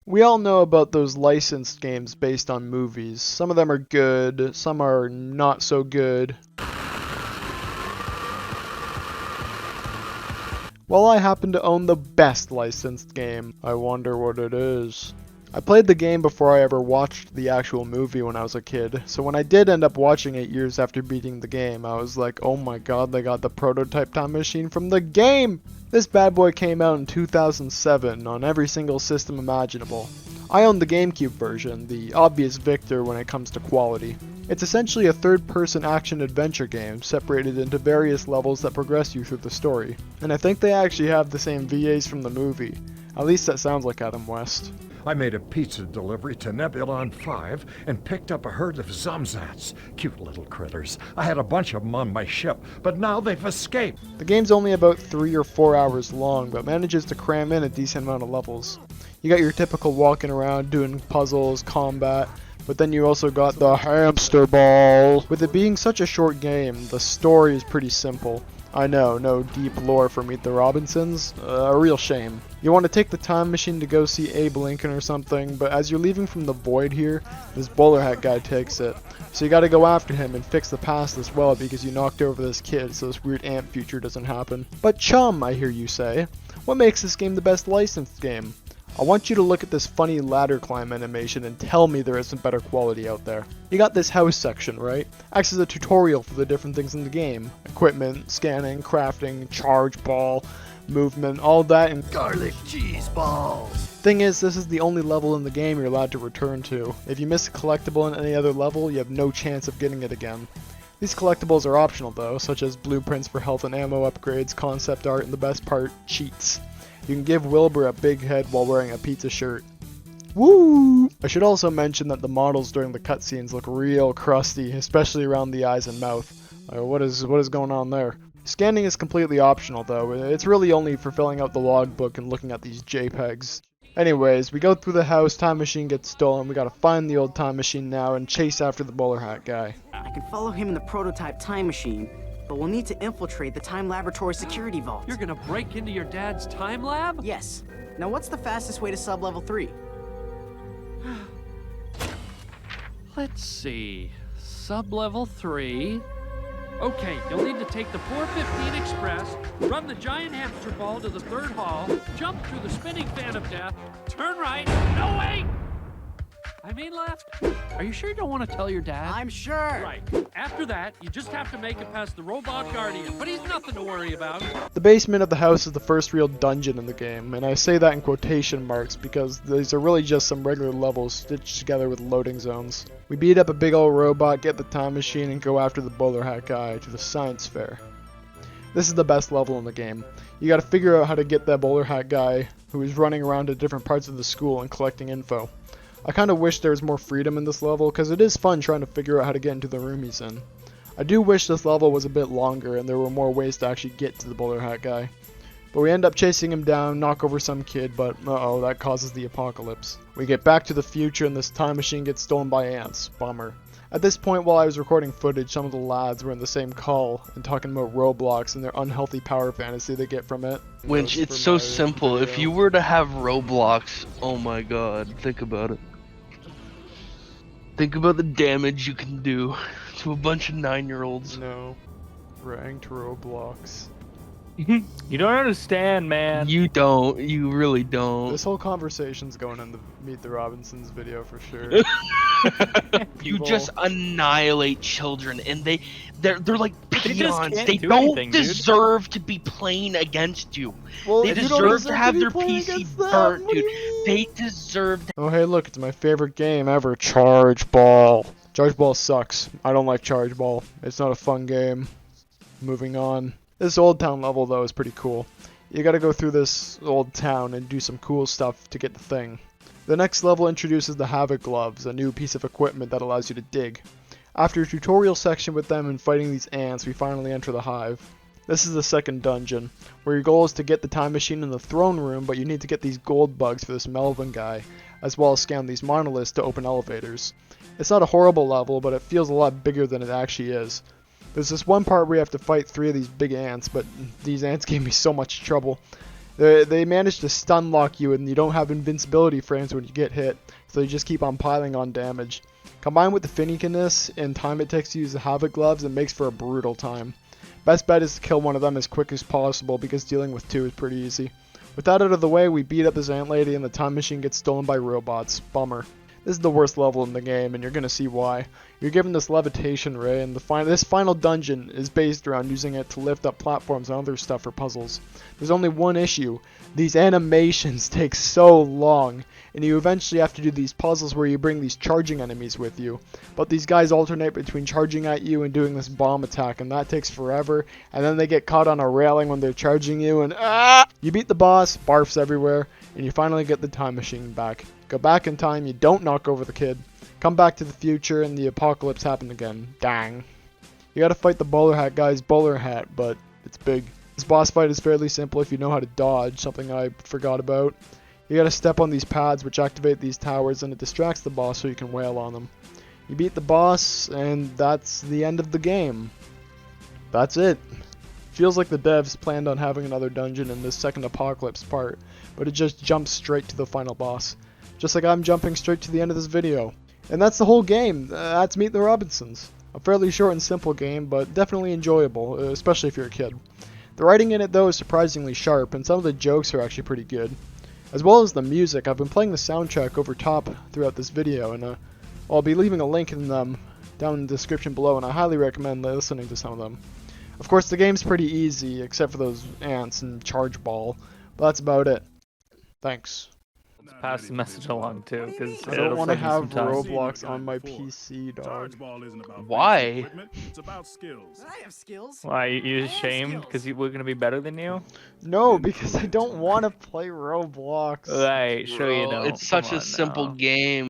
We all know about those licensed games based on movies. Some of them are good, some are not so good. Well, I happen to own the best licensed game. I wonder what it is. I played the game before I ever watched the actual movie when I was a kid, so when I did end up watching it years after beating the game, I was like, oh my god, they got the prototype time machine from the game! This bad boy came out in 2007 on every single system imaginable. I own the GameCube version, the obvious victor when it comes to quality. It's essentially a third-person action-adventure game, separated into various levels that progress you through the story. And I think they actually have the same VAs from the movie. At least that sounds like Adam West. I made a pizza delivery to Nebulon 5 and picked up a herd of Zumzats. Cute little critters. I had a bunch of them on my ship, but now they've escaped. The game's only about 3 or 4 hours long, but manages to cram in a decent amount of levels. You got your typical walking around, doing puzzles, combat, but then you also got the hamster ball. With it being such a short game, the story is pretty simple. I know, no deep lore for Meet the Robinsons, a real shame. You want to take the time machine to go see Abe Lincoln or something, but as you're leaving from the void here, this bowler hat guy takes it. So you gotta go after him and fix the past as well because you knocked over this kid so this weird ant future doesn't happen. But Chum, I hear you say, what makes this game the best licensed game? I want you to look at this funny ladder climb animation and tell me there isn't better quality out there. You got this house section, right? Acts as a tutorial for the different things in the game. Equipment, scanning, crafting, charge ball, movement, all that, and Garlic cheese balls. thing is, this is the only level in the game you're allowed to return to. If you miss a collectible in any other level, you have no chance of getting it again. These collectibles are optional though, such as blueprints for health and ammo upgrades, concept art, and the best part, cheats. You can give Wilbur a big head while wearing a pizza shirt. Woo! I should also mention that the models during the cutscenes look real crusty, especially around the eyes and mouth. What is going on there? Scanning is completely optional though, it's really only for filling out the logbook and looking at these JPEGs. Anyways, we go through the house, time machine gets stolen, we gotta find the old time machine now and chase after the bowler hat guy. I can follow him in the prototype time machine, but we'll need to infiltrate the time laboratory security vault. You're gonna break into your dad's time lab? Yes. Now what's the fastest way to sub-level 3? Let's see. Sub-level 3. Okay, you'll need to take the 415 Express, run the giant hamster ball to the 3rd hall, jump through the spinning fan of death, turn right, no wait! I mean left. Are you sure you don't want to tell your dad? I'm sure. Right. After that, you just have to make it past the robot guardian, but he's nothing to worry about. The basement of the house is the first real dungeon in the game, and I say that in quotation marks because these are really just some regular levels stitched together with loading zones. We beat up a big old robot, get the time machine, and go after the bowler hat guy to the science fair. This is the best level in the game. You gotta figure out how to get that bowler hat guy who is running around to different parts of the school and collecting info. I kind of wish there was more freedom in this level, because it is fun trying to figure out how to get into the room he's in. I do wish this level was a bit longer and there were more ways to actually get to the bowler hat guy. But we end up chasing him down, knock over some kid, but uh-oh, that causes the apocalypse. We get back to the future and this time machine gets stolen by ants. Bummer. At this point, while I was recording footage, some of the lads were in the same call and talking about Roblox and their unhealthy power fantasy they get from it. Which, it's so simple. If you were to have Roblox, oh my god, think about it. Think about the damage you can do to a bunch of 9-year-olds. No. Ranked Roblox. You don't understand, man. You don't. You really don't. This whole conversation's going in the Meet the Robinsons video for sure. You just annihilate children, and they're like They just peons. can't They do don't anything, dude. deserve to be playing against you. Well, They you don't deserve to have be their playing PC against them. burnt, What do dude. you mean? They deserve to. Oh hey look, it's my favorite game ever, Charge Ball. Charge Ball sucks. I don't like Charge Ball. It's not a fun game. Moving on. This Old Town level though is pretty cool. You gotta go through this old town and do some cool stuff to get the thing. The next level introduces the Havoc Gloves, a new piece of equipment that allows you to dig. After a tutorial section with them and fighting these ants, we finally enter the hive. This is the second dungeon, where your goal is to get the time machine in the throne room, but you need to get these gold bugs for this Melvin guy, as well as scan these monoliths to open elevators. It's not a horrible level, but it feels a lot bigger than it actually is. There's this one part where you have to fight 3 of these big ants, but these ants gave me so much trouble. They manage to stun lock you, and you don't have invincibility frames when you get hit, so you just keep on piling on damage. Combined with the finickiness and time it takes to use the Havoc gloves, it makes for a brutal time. Best bet is to kill one of them as quick as possible, because dealing with 2 is pretty easy. With that out of the way, we beat up this ant lady and the time machine gets stolen by robots. Bummer. This is the worst level in the game, and you're gonna see why. You're given this levitation ray, and this final dungeon is based around using it to lift up platforms and other stuff for puzzles. There's only one issue. These animations take so long, and you eventually have to do these puzzles where you bring these charging enemies with you. But these guys alternate between charging at you and doing this bomb attack, and that takes forever, and then they get caught on a railing when they're charging you, and You beat the boss, barfs everywhere, and you finally get the time machine back. Go back in time, you don't knock over the kid. Come back to the future, and the apocalypse happened again. Dang. You gotta fight the bowler hat guy's bowler hat, but it's big. This boss fight is fairly simple if you know how to dodge, something I forgot about. You gotta step on these pads which activate these towers, and it distracts the boss so you can wail on them. You beat the boss, and that's the end of the game. That's it. Feels like the devs planned on having another dungeon in this second apocalypse part, but it just jumps straight to the final boss. Just like I'm jumping straight to the end of this video. And that's the whole game. That's Meet the Robinsons. A fairly short and simple game, but definitely enjoyable, especially if you're a kid. The writing in it though is surprisingly sharp, and some of the jokes are actually pretty good. As well as the music. I've been playing the soundtrack over top throughout this video, and I'll be leaving a link in down in the description below, and I highly recommend listening to some of them. Of course, the game's pretty easy, except for those ants and charge ball, but that's about it. Thanks. Let's pass the message along too, because I don't want to have Roblox on my PC, dog. Why? I have skills. Why, you ashamed because we're gonna be better than you? No, because I don't want to play Roblox. Right, sure you Bro, don't. it's such Come a on simple now. game.